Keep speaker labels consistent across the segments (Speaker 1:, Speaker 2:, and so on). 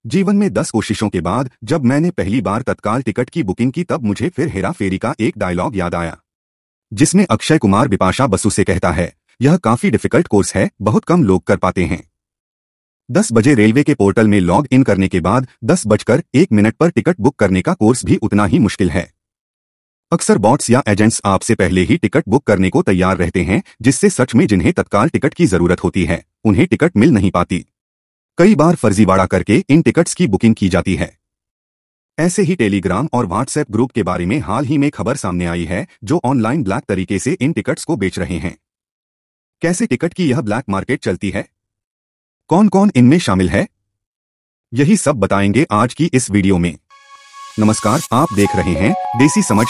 Speaker 1: जीवन में 10 कोशिशों के बाद जब मैंने पहली बार तत्काल टिकट की बुकिंग की तब मुझे फिर हेरा फेरी का एक डायलॉग याद आया, जिसमें अक्षय कुमार बिपाशा बसु से कहता है, यह काफी डिफिकल्ट कोर्स है, बहुत कम लोग कर पाते हैं। 10 बजे रेलवे के पोर्टल में लॉग इन करने के बाद 10:01 पर टिकट बुक करने का कोर्स भी उतना ही मुश्किल है। अक्सर बॉट्स या एजेंट्स आपसे पहले ही टिकट बुक करने को तैयार रहते हैं, जिससे सच में जिन्हें तत्काल टिकट की जरूरत होती है उन्हें टिकट मिल नहीं पाती। कई बार फर्जीवाड़ा करके इन टिकट्स की बुकिंग की जाती है। ऐसे ही टेलीग्राम और व्हाट्सएप ग्रुप के बारे में हाल ही में खबर सामने आई है, जो ऑनलाइन ब्लैक तरीके से इन टिकट्स को बेच रहे हैं। कैसे टिकट की यह ब्लैक मार्केट चलती है, कौन कौन इनमें शामिल है, यही सब बताएंगे आज की इस वीडियो में। नमस्कार, आप देख रहे हैं देसी समझ।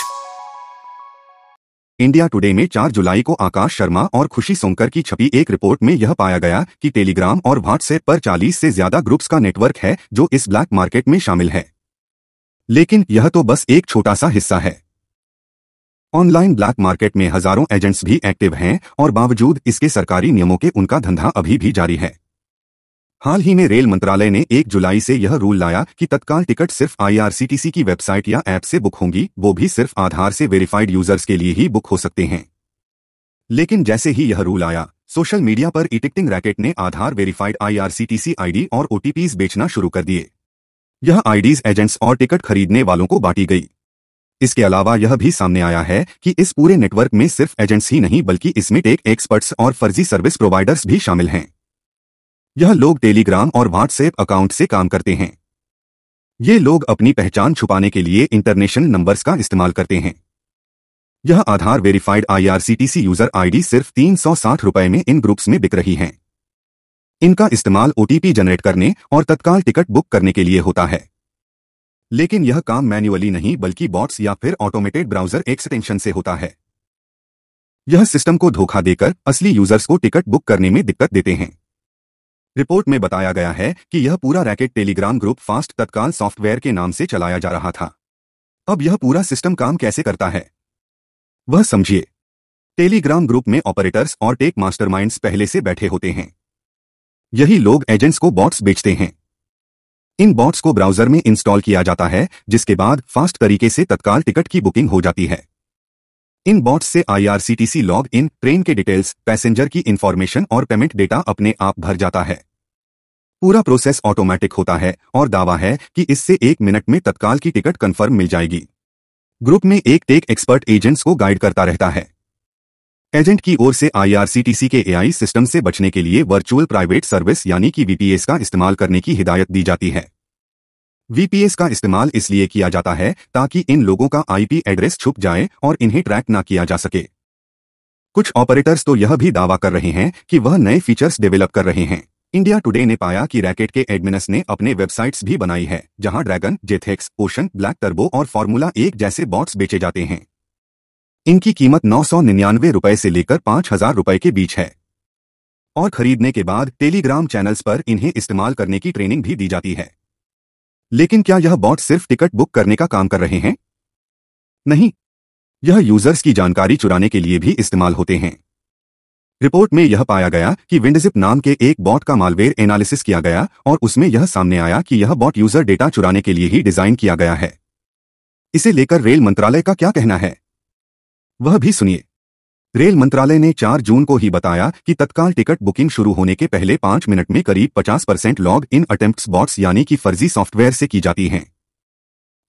Speaker 1: इंडिया टुडे में 4 जुलाई को आकाश शर्मा और खुशी सोंकर की छपी एक रिपोर्ट में यह पाया गया कि टेलीग्राम और व्हाट्सएप पर 40 से ज्यादा ग्रुप्स का नेटवर्क है जो इस ब्लैक मार्केट में शामिल है। लेकिन यह तो बस एक छोटा सा हिस्सा है। ऑनलाइन ब्लैक मार्केट में हजारों एजेंट्स भी एक्टिव हैं और बावजूद इसके सरकारी नियमों के उनका धंधा अभी भी जारी है। हाल ही में रेल मंत्रालय ने 1 जुलाई से यह रूल लाया कि तत्काल टिकट सिर्फ IRCTC की वेबसाइट या ऐप से बुक होंगी, वो भी सिर्फ आधार से वेरीफाइड यूजर्स के लिए ही बुक हो सकते हैं। लेकिन जैसे ही यह रूल आया, सोशल मीडिया पर ई-टिकटिंग रैकेट ने आधार वेरीफाइड IRCTC आईडी और OTPs बेचना शुरू कर दिए। यह आईडीज एजेंट्स और टिकट खरीदने वालों को बांटी गई। इसके अलावा यह भी सामने आया है कि इस पूरे नेटवर्क में सिर्फ एजेंट्स ही नहीं बल्कि इसमें टेक एक्सपर्ट्स और फर्जी सर्विस प्रोवाइडर्स भी शामिल हैं। यह लोग टेलीग्राम और व्हाट्सएप अकाउंट से काम करते हैं। ये लोग अपनी पहचान छुपाने के लिए इंटरनेशनल नंबर्स का इस्तेमाल करते हैं। यह आधार वेरीफाइड IRCTC यूजर आईडी सिर्फ 360 रुपए में इन ग्रुप्स में बिक रही हैं। इनका इस्तेमाल OTP जनरेट करने और तत्काल टिकट बुक करने के लिए होता है। लेकिन यह काम मैन्युअली नहीं बल्कि बॉट्स या फिर ऑटोमेटेड ब्राउजर एक्सटेंशन से होता है। यह सिस्टम को धोखा देकर असली यूजर्स को टिकट बुक करने में दिक्कत देते हैं। रिपोर्ट में बताया गया है कि यह पूरा रैकेट टेलीग्राम ग्रुप फास्ट तत्काल सॉफ्टवेयर के नाम से चलाया जा रहा था। अब यह पूरा सिस्टम काम कैसे करता है, वह समझिए। टेलीग्राम ग्रुप में ऑपरेटर्स और टेक मास्टरमाइंड्स पहले से बैठे होते हैं। यही लोग एजेंट्स को बॉट्स बेचते हैं। इन बॉट्स को ब्राउजर में इंस्टॉल किया जाता है, जिसके बाद फास्ट तरीके से तत्काल टिकट की बुकिंग हो जाती है। इन बॉट्स से IRCTC लॉग इन, ट्रेन के डिटेल्स, पैसेंजर की इंफॉर्मेशन और पेमेंट डेटा अपने आप भर जाता है। पूरा प्रोसेस ऑटोमेटिक होता है और दावा है कि इससे 1 मिनट में तत्काल की टिकट कंफर्म मिल जाएगी। ग्रुप में एक टेक एक्सपर्ट एजेंट्स को गाइड करता रहता है। एजेंट की ओर से IRCTC के AI सिस्टम से बचने के लिए वर्चुअल प्राइवेट सर्विस यानी कि VPS का इस्तेमाल करने की हिदायत दी जाती है। VPS का इस्तेमाल इसलिए किया जाता है ताकि इन लोगों का IP एड्रेस छुप जाए और इन्हें ट्रैक ना किया जा सके। कुछ ऑपरेटर्स तो यह भी दावा कर रहे हैं कि वह नए फीचर्स डेवलप कर रहे हैं। इंडिया टुडे ने पाया कि रैकेट के एडमिन्स ने अपने वेबसाइट्स भी बनाई है, जहां ड्रैगन, जेथेक्स, ओशन, ब्लैक टर्बो और फॉर्मूला 1 जैसे बॉट्स बेचे जाते हैं। इनकी कीमत 999 रुपए से लेकर 5000 रुपए के बीच है और खरीदने के बाद टेलीग्राम चैनल्स पर इन्हें इस्तेमाल करने की ट्रेनिंग भी दी जाती है। लेकिन क्या यह बॉट सिर्फ टिकट बुक करने का काम कर रहे हैं? नहीं, यह यूजर्स की जानकारी चुराने के लिए भी इस्तेमाल होते हैं। रिपोर्ट में यह पाया गया कि विंडजिप नाम के एक बॉट का मालवेयर एनालिसिस किया गया और उसमें यह सामने आया कि यह बॉट यूजर डेटा चुराने के लिए ही डिजाइन किया गया है। इसे लेकर रेल मंत्रालय का क्या कहना है, वह भी सुनिए। रेल मंत्रालय ने 4 जून को ही बताया कि तत्काल टिकट बुकिंग शुरू होने के पहले 5 मिनट में करीब 50% लॉग इन अटेम्प्ट्स बॉट्स यानी कि फर्जी सॉफ्टवेयर से की जाती हैं।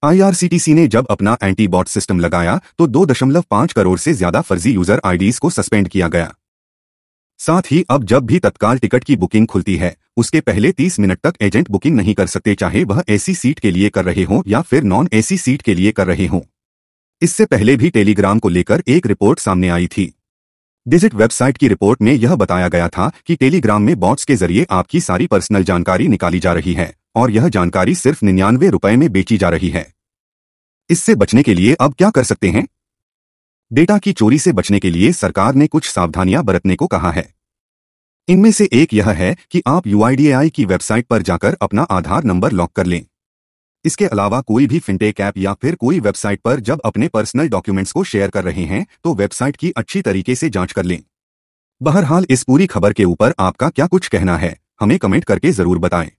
Speaker 1: IRCTC ने जब अपना एंटी बॉट सिस्टम लगाया तो 2.5 करोड़ से ज्यादा फर्जी यूजर आईडीज को सस्पेंड किया गया। साथ ही अब जब भी तत्काल टिकट की बुकिंग खुलती है, उसके पहले 30 मिनट तक एजेंट बुकिंग नहीं कर सकते, चाहे वह AC सीट के लिए कर रहे हों या फिर नॉन AC सीट के लिए कर रहे हों। इससे पहले भी टेलीग्राम को लेकर एक रिपोर्ट सामने आई थी। डिजिट वेबसाइट की रिपोर्ट में यह बताया गया था कि टेलीग्राम में बॉट्स के जरिए आपकी सारी पर्सनल जानकारी निकाली जा रही है और यह जानकारी सिर्फ 99 रुपए में बेची जा रही है। इससे बचने के लिए अब क्या कर सकते हैं? डेटा की चोरी से बचने के लिए सरकार ने कुछ सावधानियां बरतने को कहा है। इनमें से एक यह है कि आप UIDAI की वेबसाइट पर जाकर अपना आधार नंबर लॉक कर लें। इसके अलावा कोई भी फिनटेक ऐप या फिर कोई वेबसाइट पर जब अपने पर्सनल डॉक्यूमेंट्स को शेयर कर रहे हैं तो वेबसाइट की अच्छी तरीके से जांच कर लें। बहरहाल इस पूरी खबर के ऊपर आपका क्या कुछ कहना है, हमें कमेंट करके जरूर बताएं।